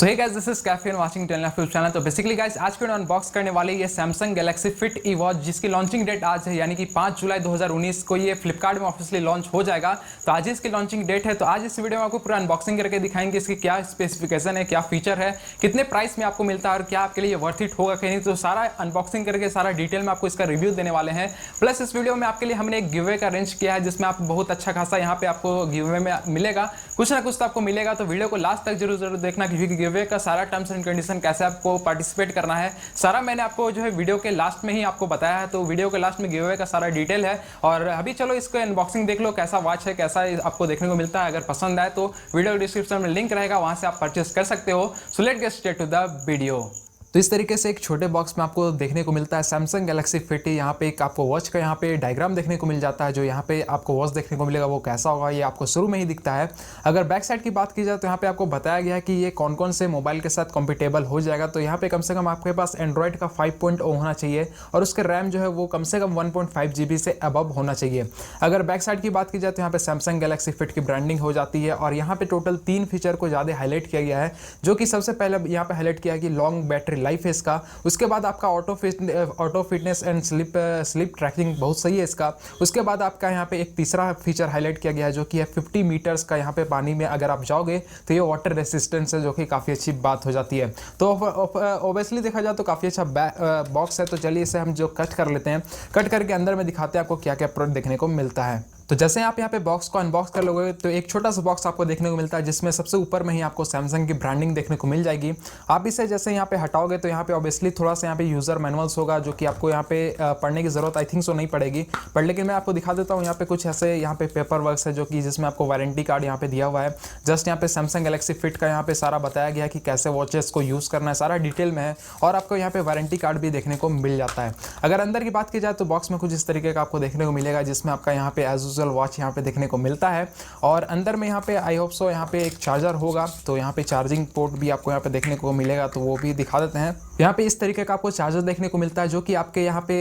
So hey guys, this is cafe and watching channel. तो basically guys, आज के unbox करने वाले ये Samsung Galaxy Fit E watch, जिसकी लॉन्चिंग डेट आज है, यानी कि 5 जुलाई 2019 को ये फ्लिपकार्ट में ऑफिशियली लॉन्च हो जाएगा। तो आज इसकी लॉन्चिंग डेट है। तो आज इस वीडियो में आपको पूरा अनबॉक्सिंग करके दिखाएंगे इसकी क्या स्पेसिफिकेशन है, क्या फीचर है, कितने प्राइस में आपको मिलता है और क्या आपके लिए वर्थ इट होगा कि नहीं। तो सारा अनबॉक्सिंग करके सारा डिटेल में आपको इसका रिव्यू देने वाले हैं। प्लस इस वीडियो में आपके लिए हमने एक गिवअवे का अरेंज किया है, जिसमें आप बहुत अच्छा खासा यहाँ पे आपको गिवअवे में मिलेगा, कुछ ना कुछ तो आपको मिलेगा। तो वीडियो को लास्ट तक जरूर देखना, क्योंकि गिवअवे का सारा टर्म्स एंड कंडीशन, कैसे आपको पार्टिसिपेट करना है, सारा मैंने आपको जो है वीडियो के लास्ट में ही आपको बताया है। तो वीडियो के लास्ट में गिवअवे का सारा डिटेल है। और अभी चलो इसको अनबॉक्सिंग देख लो, कैसा वॉच है, कैसा आपको देखने को मिलता है। अगर पसंद आए तो वीडियो डिस्क्रिप्शन में लिंक रहेगा, वहां से आप परचेस कर सकते हो। So let's get straight to the video. तो इस तरीके से एक छोटे बॉक्स में आपको देखने को मिलता है सैमसंग गैलेक्सी फिट। यहाँ पे एक आपको वॉच का यहाँ पे डायग्राम देखने को मिल जाता है। जो यहाँ पे आपको वॉच देखने को मिलेगा वो कैसा होगा ये आपको शुरू में ही दिखता है। अगर बैक साइड की बात की जाए तो यहाँ पे आपको बताया गया है कि ये कौन कौन से मोबाइल के साथ कॉम्पिटेबल हो जाएगा। तो यहाँ पे कम से कम आपके पास एंड्रॉइड का 5.0 होना चाहिए और उसके रैम जो है वो कम से कम 1.5 GB से अबव होना चाहिए। अगर बैक साइड की बात की जाए तो यहाँ पे सैमसंग गैलेक्सी फिट की ब्रांडिंग हो जाती है। और यहाँ पे टोटल 3 फीचर को ज़्यादा हाईलाइट किया गया है, जो कि सबसे पहले यहाँ पे हाईलाइट किया है कि लॉन्ग बैटरी लाइफ है इसका। उसके बाद आपका auto fitness and slip trekking बहुत सही है इसका। उसके बाद आपका यहाँ पे एक तीसरा फीचर हाईलाइट किया गया है, जो कि है 50 मीटर्स का यहाँ पे पानी में अगर आप जाओगे तो ये वाटर रेसिस्टेंस है, जो कि काफ़ी अच्छी बात हो जाती है। तो ओबियसली देखा जाए तो काफ़ी अच्छा बॉक्स है। तो चलिए इसे हम जो कट कर लेते हैं, कट करके अंदर में दिखाते हैं आपको क्या क्या प्रोडक्ट देखने को मिलता है। तो जैसे आप यहाँ पे बॉक्स को अनबॉक्स कर लोगे तो एक छोटा सा बॉक्स आपको देखने को मिलता है, जिसमें सबसे ऊपर में ही आपको सैमसंग की ब्रांडिंग देखने को मिल जाएगी। आप इसे जैसे यहाँ पे हटाओगे तो यहाँ पे ऑब्वियसली थोड़ा सा यहाँ पे यूज़र मैनुअल्स होगा, जो कि आपको यहाँ पे पढ़ने की ज़रूरत आई थिंक सो नहीं पड़ेगी। पर लेकिन मैं आपको दिखा देता हूँ, यहाँ पे कुछ ऐसे यहाँ पे पेपर वर्क्स है, जो कि जिसमें आपको वारंटी कार्ड यहाँ पे दिया हुआ है। जस्ट यहाँ पे सैमसंग गैलेक्सी फिट का यहाँ पे सारा बताया गया है कि कैसे वॉचेस को यूज़ करना है, सारा डिटेल में है। और आपको यहाँ पे वारंटी कार्ड भी देखने को मिल जाता है। अगर अंदर की बात की जाए तो बॉक्स में कुछ इस तरीके का आपको देखने को मिलेगा, जिसमें आपका यहाँ पे एज यूजुअल वॉच यहाँ पे को मिलता है। और अंदर में यहाँ पे आई होप सो यहाँ पे एक चार्जर होगा, तो यहाँ पे चार्जिंग पोर्ट भी आपको यहाँ पे देखने को मिलेगा, तो वो भी दिखा देते हैं। यहाँ पे इस तरीके का आपको चार्जर देखने को मिलता है, जो कि आपके यहाँ पे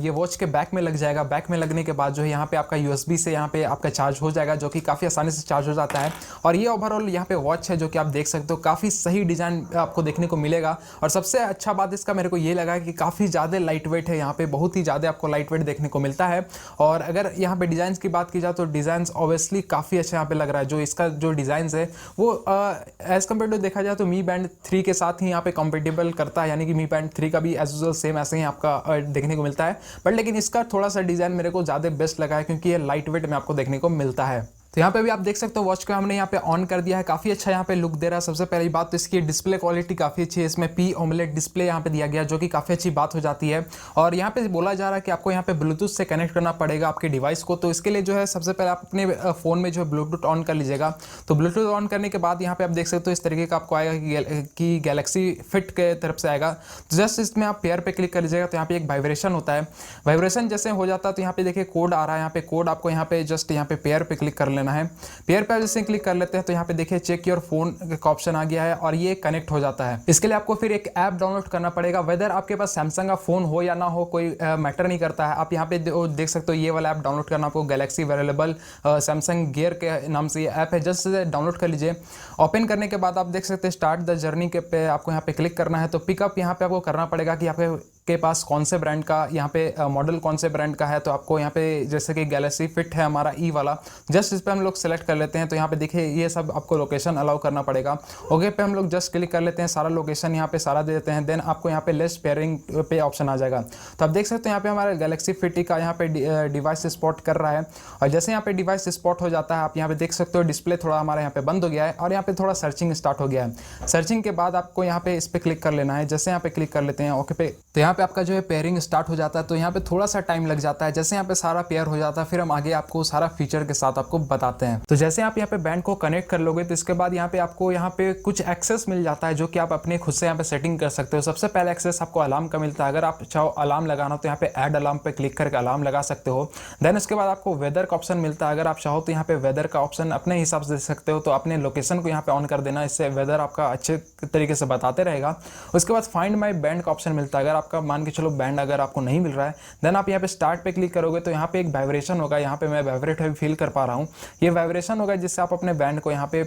ये वॉच के बैक में लग जाएगा। बैक में लगने के बाद जो है यहाँ पे आपका USB से यहाँ पे आपका चार्ज हो जाएगा, जो कि काफ़ी आसानी से चार्ज हो जाता है। और ये ओवरऑल यहाँ पे वॉच है, जो कि आप देख सकते हो काफ़ी सही डिज़ाइन आपको देखने को मिलेगा। और सबसे अच्छा बात इसका मेरे को ये लगा कि काफ़ी ज़्यादा लाइट वेट है, यहाँ पे बहुत ही ज़्यादा आपको लाइट वेट देखने को मिलता है। और अगर यहाँ पे डिज़ाइन की बात की जाए तो डिज़ाइन ऑब्वियसली काफ़ी अच्छा यहाँ पे लग रहा है। जो इसका जो डिज़ाइन है वो एज़ कम्पेयर टू देखा जाए तो मी बैंड 3 के साथ ही यहाँ पे कंपेटेबल करता है, यानी कि मी बैंड 3 का भी एज यूजुअल सेम ऐसे ही आपका देखने को मिलता है। बट लेकिन इसका थोड़ा सा डिज़ाइन मेरे को ज़्यादा बेस्ट लगा है, क्योंकि ये लाइट वेट में आपको देखने को मिलता है। तो यहाँ पे भी आप देख सकते हो वॉच को हमने यहाँ पे ऑन कर दिया है, काफ़ी अच्छा यहाँ पे लुक दे रहा है। सबसे पहली बात तो इसकी डिस्प्ले क्वालिटी काफ़ी अच्छी है। इसमें P AMOLED डिस्प्ले यहाँ पे दिया गया, जो कि काफ़ी अच्छी बात हो जाती है। और यहाँ पे बोला जा रहा है कि आपको यहाँ पे ब्लूटूथ से कनेक्ट करना पड़ेगा आपके डिवाइस को। तो इसके लिए जो है सबसे पहले आप अपने फ़ोन में जो है ब्लूटूथ ऑन कर लीजिएगा। तो ब्लूटूथ ऑन करने के बाद यहाँ पे आप देख सकते हो इस तरीके का आपको आएगा कि गैलेक्सी फिट के तरफ से आएगा। तो जस्ट इसमें आप पेयर पे क्लिक कर लीजिएगा, तो यहाँ पे एक वाइब्रेशन होता है। वाइब्रेशन जैसे हो जाता है तो यहाँ पे देखिए कोड आ रहा है। यहाँ पे कोड आपको यहाँ पे जस्ट यहाँ पे पेयर पे क्लिक कर लेना है। पेयर पे जैसे क्लिक कर लेते हैं तो यहाँ पे देखिए चेक योर फोन का ऑप्शन आ गया है और ये कनेक्ट हो जाता है। इसके लिए आपको फिर एक ऐप डाउनलोड करना पड़ेगा। वेदर आपके पास सैमसंग का फोन हो या ना हो, कोई मैटर नहीं करता है। आप यहाँ पे देख सकते हो ये वाला ऐप डाउनलोड करना आपको गैलेक्सी वेरेबल सैमसंग गियर के नाम से ये ऐप है। जस्ट डाउनलोड कर लीजिए। ओपन करने के बाद आप देख सकते हैं स्टार्ट द जर्नी के पे आपको यहाँ पे क्लिक करना है। तो पिकअप यहाँ पे आपको करना पड़ेगा कि आपके पास कौन से ब्रांड का यहाँ पे मॉडल कौन से ब्रांड का है। तो आपको यहाँ पे जैसे कि गैलेक्सी फिट है हमारा ई वाला, जस्ट इस पर हम लोग सेलेक्ट कर लेते हैं। तो यहाँ पे देखिए ये सब आपको लोकेशन अलाउ करना पड़ेगा। ओके पे हम लोग जस्ट क्लिक कर लेते हैं, सारा लोकेशन यहाँ पे सारा दे देते हैं। देन आपको यहाँ पे लेस पेयरिंग पे ऑप्शन आ जाएगा। तो आप देख सकते हैं यहाँ पे हमारा गैलेक्सी फिट का यहाँ पे डिवाइस स्पॉट कर रहा है। और जैसे यहाँ पे डिवाइस स्पॉट हो जाता है, आप यहाँ पे देख सकते हो डिस्प्ले थोड़ा हमारा यहाँ पे बंद हो गया है और यहाँ पे थोड़ा सर्चिंग स्टार्ट हो गया है। सर्चिंग के बाद आपको यहाँ पे इस पर क्लिक कर लेना है। जैसे यहाँ पे क्लिक कर लेते हैं ओके पे, तो यहाँ पे आपका जो है पेयरिंग स्टार्ट हो जाता है। तो यहाँ पे थोड़ा सा टाइम लग जाता है। जैसे यहाँ पे सारा पेयर हो जाता है, फिर हम आगे आपको सारा फीचर के साथ आपको बताते हैं। तो जैसे आप यहाँ पे बैंड को कनेक्ट कर लोगे तो इसके बाद यहाँ पे आपको यहाँ पे कुछ एक्सेस मिल जाता है, जो कि आप अपने खुद से यहाँ पे सेटिंग कर सकते हो। सबसे पहले एक्सेस आपको अलार्म का मिलता है। अगर आप चाहो अलार्म लगाना तो यहाँ पे ऐड अलार्म पे क्लिक करके अलार्म लगा सकते हो। देन उसके बाद आपको वेदर का ऑप्शन मिलता है। अगर आप चाहो तो यहाँ पे वेदर का ऑप्शन अपने हिसाब से दे सकते हो। तो अपने लोकेशन को यहाँ पे ऑन कर देना, इससे वेदर आपका अच्छे तरीके से बताते रहेगा। उसके बाद फाइंड माई बैंड का ऑप्शन मिलता है। अगर आपका आपका मान के चलो बैंड अगर आपको नहीं मिल रहा है, देन आप यहाँ पे स्टार्ट पे क्लिक करोगे तो यहाँ पे एक वाइब्रेशन होगा। यहाँ पे मैं वाइब्रेट फील कर पा रहा हूँ, ये वाइब्रेशन होगा जिससे आप अपने बैंड को यहाँ पे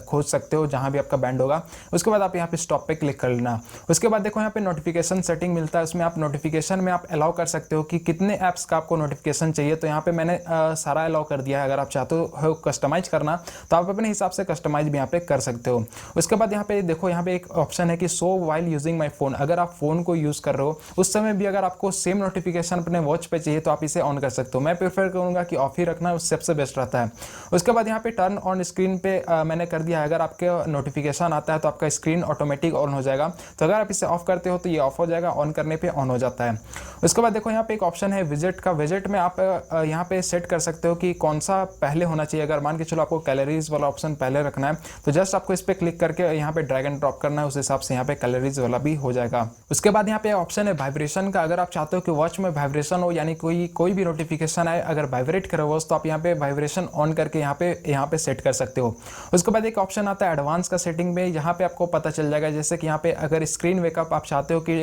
खोज सकते हो जहाँ भी आपका बैंड होगा। उसके बाद आप यहाँ पे स्टॉप पे क्लिक कर लेना। उसके बाद देखो यहाँ पे नोटिफिकेशन सेटिंग मिलता है, उसमें आप नोटिफिकेशन में आप अलाउ कर सकते हो कि कितने ऐप्स का आपको नोटिफिकेशन चाहिए। तो यहाँ पे मैंने सारा अलाउ कर दिया है। अगर आप चाहते हो कस्टमाइज करना तो आप अपने हिसाब से कस्टमाइज भी यहाँ पे कर सकते हो। उसके बाद यहाँ पे देखो, यहाँ पे एक ऑप्शन है कि show while using my phone. अगर आप फोन को यूज कर रहे हो उस समय भी अगर आपको सेम नोटिफिकेशन अपने वॉच पे चाहिए तो आप इसे ऑन कर सकते हो। मैं प्रेफर करूंगा कि ऑफ ही रखना, उससे सबसे बेस्ट रहता है। उसके बाद यहाँ पे टर्न ऑन स्क्रीन पे मैंने कर दिया है। अगर आपके नोटिफिकेशन आता है तो आपका स्क्रीन ऑटोमेटिक ऑन हो जाएगा। तो अगर आप इसे ऑफ करते हो तो ये ऑफ हो जाएगा, ऑन करने पे ऑन हो जाता है। उसके बाद देखो यहाँ पे एक ऑप्शन है विजिट का। विजिट में आप यहाँ पे सेट कर सकते हो कि कौन सा पहले होना चाहिए। अगर मान के चलो आपको कैलोरीज वाला ऑप्शन पहले रखना है तो जस्ट आपको इस पे क्लिक करके यहाँ पे ड्रैग एंड ड्रॉप करना है, उस हिसाब से यहाँ पे कैलोरीज वाला भी हो जाएगा। उसके बाद यहाँ पे ऑप्शन है वाइब्रेशन का। अगर आप चाहते हो कि वॉच में वाइब्रेशन हो, यानी कोई भी नोटिफिकेशन आए अगर वाइब्रेट करे वॉच, तो आप यहाँ पे वाइब्रेशन ऑन करके यहाँ पे सेट कर सकते हो। उसके बाद एक ऑप्शन आता है एडवांस का सेटिंग में। यहाँ पे आपको पता चल जाएगा जैसे कि यहाँ पे अगर स्क्रीन वेकअप आप चाहते हो कि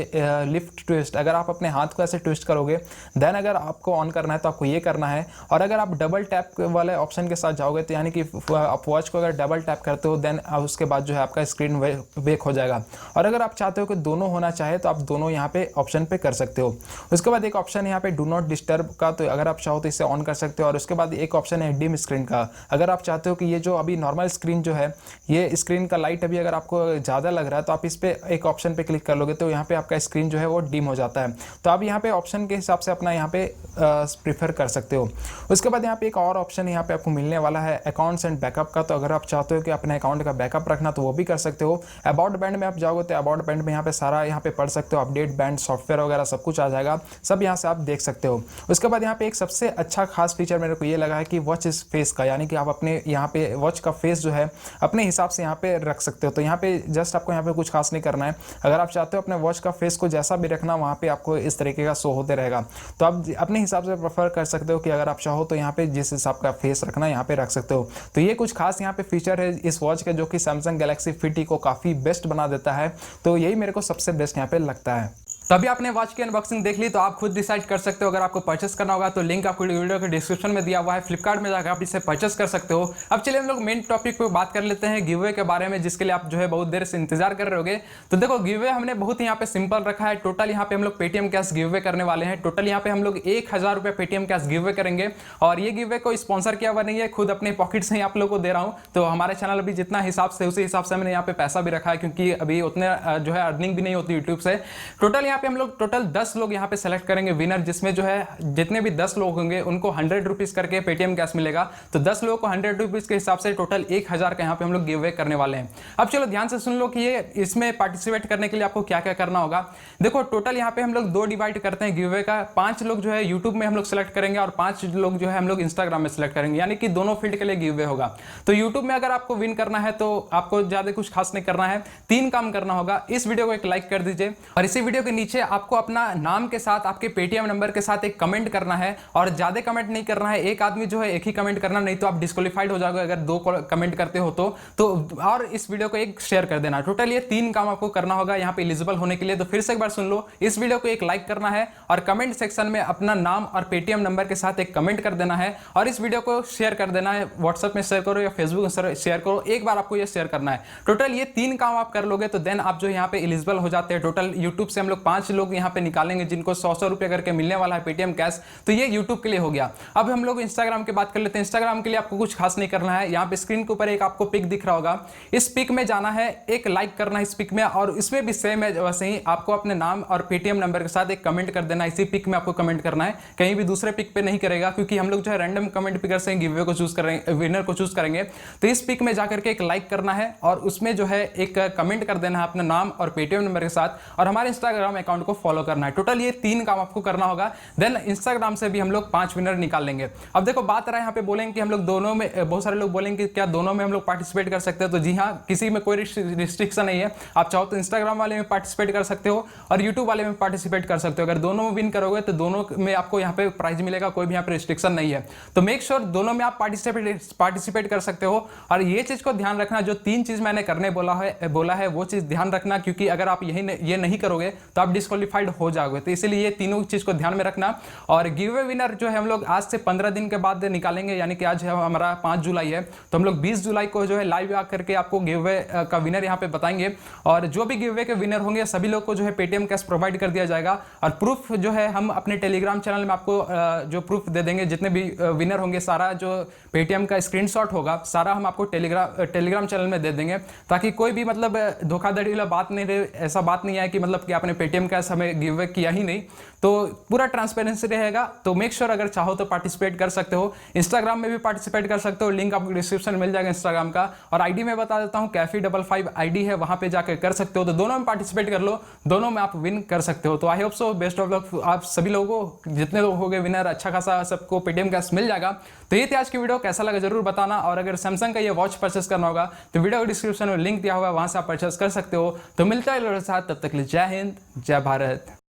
लिफ्ट ट्विस्ट, अगर आप अपने हाथ को ऐसे ट्विस्ट करोगे देन अगर आपको ऑन करना है तो आपको ये करना है। और अगर आप डबल टैप वाले ऑप्शन के साथ जाओगे तो यानी कि आप वॉच को अगर डबल टैप करते हो देन उसके बाद जो है आपका स्क्रीन वेक हो जाएगा। और अगर आप चाहते हो कि दोनों होना चाहे तो आप दोनों यहाँ पे ऑप्शन पे कर सकते हो। उसके बाद एक ऑप्शन है यहाँ पे डू नॉट डिस्टर्ब का, तो अगर आप चाहो तो इसे ऑन कर सकते हो। और उसके बाद एक ऑप्शन है डिम स्क्रीन का। अगर आप चाहते हो कि ये जो अभी नॉर्मल स्क्रीन जो है, ये स्क्रीन का लाइट अभी अगर आपको ज़्यादा लग रहा है तो आप इस पे एक ऑप्शन पे क्लिक कर लोगे तो यहाँ पे आपका स्क्रीन जो है वो डिम हो जाता है। तो आप यहाँ पे ऑप्शन के हिसाब से अपना यहाँ पे प्रीफर कर सकते हो। उसके बाद यहाँ पे एक और ऑप्शन यहाँ पे आपको मिलने वाला है अकाउंट्स एंड बैकअप का। तो अगर आप चाहते हो कि अपने अकाउंट का बैकअप रखना तो वो भी कर सकते हो। अबाउट बैंड में आप जाओगे तो अबाउट बैंड में यहाँ पे सारा यहाँ पे पढ़ सकते हो, अपडेट बैंड सॉफ्टवेयर वगैरह सब कुछ आ जाएगा, सब यहाँ से आप देख सकते हो। उसके बाद यहाँ पे एक सबसे अच्छा खास फीचर मेरे को ये लगा है कि वॉच इस फेस का, यानी कि आप अपने यहाँ पे वॉच का फेस जो है अपने हिसाब से यहाँ पे रख सकते हो। तो यहाँ पे जस्ट आपको यहाँ पे कुछ खास नहीं करना है। अगर आप चाहते हो अपने वॉच का फेस को जैसा भी रखना वहाँ पे आपको इस तरीके का शो होते रहेगा। तो आप अपने हिसाब से प्रेफर कर सकते हो कि अगर आप चाहो तो यहाँ पे जिस हिसाब का फेस रखना यहाँ पे रख सकते हो। तो ये कुछ खास यहाँ पे फीचर है इस वॉच के जो कि सैमसंग गैलेक्सी फिट को काफ़ी बेस्ट बना देता है। तो यही मेरे को सबसे बेस्ट यहाँ पे लगता है। तभी आपने वॉच की अनबॉक्सिंग देख ली तो आप खुद डिसाइड कर सकते हो। अगर आपको परचेस करना होगा तो लिंक आपको वीडियो के डिस्क्रिप्शन में दिया हुआ है, फ्लिपकार्ट में जाकर आप इसे परचेस कर सकते हो। अब चलिए हम लोग मेन टॉपिक पे बात कर लेते हैं, गिव अवे के बारे में, जिसके लिए आप जो है बहुत देर से इंतजार कर रहे होगे। तो देखो गिव अवे हमने बहुत यहाँ पे सिंपल रखा है। टोटल यहाँ पे हम लोग पेटीएम कैश गिव अवे करने वाले हैं। टोटल यहाँ पे हम लोग 1000 रुपये पेटीएम कैश गिव अवे करेंगे। और ये गिव अवे को स्पॉन्सर किया हुआ नहीं है, खुद अपने पॉकेट से ही आप लोग को दे रहा हूँ। तो हमारे चैनल अभी जितना हिसाब से उसी हिसाब से हमने यहाँ पे पैसा भी रखा है, क्योंकि अभी उतने जो है अर्निंग भी नहीं होती यूट्यूब से। टोटल यहाँ पे हम लोग टोटल 10 लोग यहाँ पे सेलेक्ट करेंगे विनर, जिसमें जो है जितने भी 10 लोग होंगे उनको 100 रुपीज करके पेटीएम कैश मिलेगा। तो 10 लोगों को 100 रुपीज के हिसाब से टोटल 1000 का यहाँ पे हम लोग गिव अवे करने वाले हैं। अब चलो ध्यान से सुन लो कि ये इसमें पार्टिसिपेट करने के लिए आपको क्या क्या करना होगा। देखो टोटल यहाँ पे हम लोग 2 डिवाइड करते हैं गिव अवे का। 5 लोग जो है यूट्यूब में हम लोग सेलेक्ट करेंगे और 5 लोग जो है हम लोग इंस्टाग्राम में सेलेक्ट करेंगे, यानी कि दोनों फील्ड के लिए गिव अवे होगा। तो यूट्यूब में अगर आपको विन करना है तो आपको ज्यादा कुछ खास नहीं करना है, 3 काम करना होगा। इस वीडियो को एक लाइक कर दीजिए और इसी वीडियो के नीचे आपको अपना नाम के साथ आपके पेटीएम नंबर के साथ एक कमेंट करना है। और ज्यादा कमेंट नहीं करना है, एक आदमी जो है एक ही कमेंट करना, नहीं तो आप डिस्क्वालीफाइड हो जाओगे अगर 2 कमेंट करते हो तो और इस वीडियो को एक शेयर कर देना। टोटल ये 3 काम आपको करना होगा यहाँ पे एलिजिबल होने के लिए। तो फिर से एक बार सुन लो, इस वीडियो को एक लाइक करना है और कमेंट सेक्शन में अपना नाम और पेटीएम नंबर के साथ एक कमेंट कर देना है और इस वीडियो को शेयर कर देना है। व्हाट्सएप में शेयर करो या फेसबुक में शेयर करो, एक बार आपको ये शेयर करना है। टोटल ये 3 काम आप कर लोगे तो देन आप जो यहाँ पे एलिजिबल हो जाते हैं। टोटल यूट्यूब से हम लोग 5 लोग यहाँ पे निकालेंगे जिनको 100 रुपये करके मिलने वाला है पेटीएम कैश। तो ये यूट्यूब के लिए हो गया। अब हम लोग इंस्टाग्राम की बात कर लेते हैं। इंस्टाग्राम के लिए आपको कुछ खास नहीं करना है। यहाँ पे स्क्रीन के ऊपर एक आपको पिक दिख रहा होगा, इस पिक में जाना है, एक लाइक करना है इस पिक में और इसमें भी सेम है वैसे ही आपको अपने नाम और पेटीएम नंबर के साथ एक कमेंट कर देना। इसी पिक में आपको कमेंट करना है, कहीं भी दूसरे पिक पे नहीं करेगा, क्योंकि हम लोग जो है रैंडम कमेंट पिकर से गिव अवे को चूज करेंगे, विनर को चूज करेंगे। तो इस पिक में जाकर के एक लाइक करना है और उसमें जो है एक कमेंट कर देना है अपना नाम और पेटीएम नंबर के साथ और हमारे इंस्टाग्राम अकाउंट को फॉलो करना है। टोटल ये 3 काम आपको करना होगा। देन इंस्टाग्राम से भी हम लोग 5 विनर निकाल लेंगे। अब देखो बात रहा है यहाँ पे बोलेंगे कि हम लोग दोनों में, बहुत सारे लोग बोलेंगे कि क्या दोनों में हम लोग पार्टिसिपेट कर सकते हैं। तो जी हाँ, किसी में कोई रिस्ट्रिक्शन नहीं है। आप चाहो तो इंस्टाग्राम वाले में पार्टिसिपेट कर सकते हो और यूट्यूब वाले में पार्टिसिपेट कर सकते हो। अगर दोनों में विन करोगे तो दोनों में आपको यहाँ पे प्राइज मिलेगा, कोई भी यहाँ पे रिस्ट्रिक्शन नहीं है। तो मेक श्योर दोनों में आप पार्टिसिपेट कर सकते हो। और ये चीज को ध्यान रखना, जो 3 चीज मैंने करने बोला है वो चीज ध्यान रखना, क्योंकि अगर आप ये नहीं करोगे तो आप डिस्क्वालीफाइड हो जाओगे। तो इसीलिए ये तीनों चीज़ को ध्यान में रखना। और गिव अवे विनर जो है हम लोग आज से 15 दिन के बाद निकालेंगे, यानी कि आज हमारा 5 जुलाई है, तो हम लोग 20 जुलाई को जो है लाइव आकर के आपको गिव अवे का विनर यहाँ पे बताएंगे। और जो भी गिव अवे के विनर होंगे सभी लोग को जो है पेटीएम कैश प्रोवाइड कर दिया जाएगा। और प्रूफ जो है हम अपने टेलीग्राम चैनल में आपको जो प्रूफ दे देंगे, जितने भी विनर होंगे सारा जो पेटीएम का स्क्रीनशॉट होगा सारा हम आपको टेलीग्राम चैनल में दे देंगे, ताकि कोई भी मतलब धोखाधड़ी वाला बात नहीं रहे। ऐसा बात नहीं है कि मतलब कि आपने पेटीएम कैश हमें गिव अवे किया ही नहीं, तो पूरा ट्रांसपेरेंसी रहेगा। तो मेक श्योर अगर चाहो तो पार्टिसिपेट कर सकते हो। इंस्टाग्राम में भी पार्टिसिपेट कर सकते हो, लिंक आपको डिस्क्रिप्शन में मिल जाएगा इंस्टाग्राम का। और आईडी में बता देता हूँ, कैफी55 आईडी है, वहां पे जाकर कर सकते हो। तो दोनों में पार्टिसिपेट कर लो, दोनों में आप विन कर सकते हो। तो I hope so, best of luck आप सभी लोगों को, जितने लोग हो गए विनर, अच्छा खासा सबको पेटीएम कैश मिल जाएगा। तो ये थी आज की वीडियो, कैसा लगा जरूर बताना। और अगर सैमसंग का ये वॉच परचेस करना होगा तो वीडियो डिस्क्रिप्शन में लिंक दिया हुआ है, वहां से आप परचेस कर सकते हो। तो मिलता है लोगों के साथ, तब तक के लिए जय हिंद, जय भारत।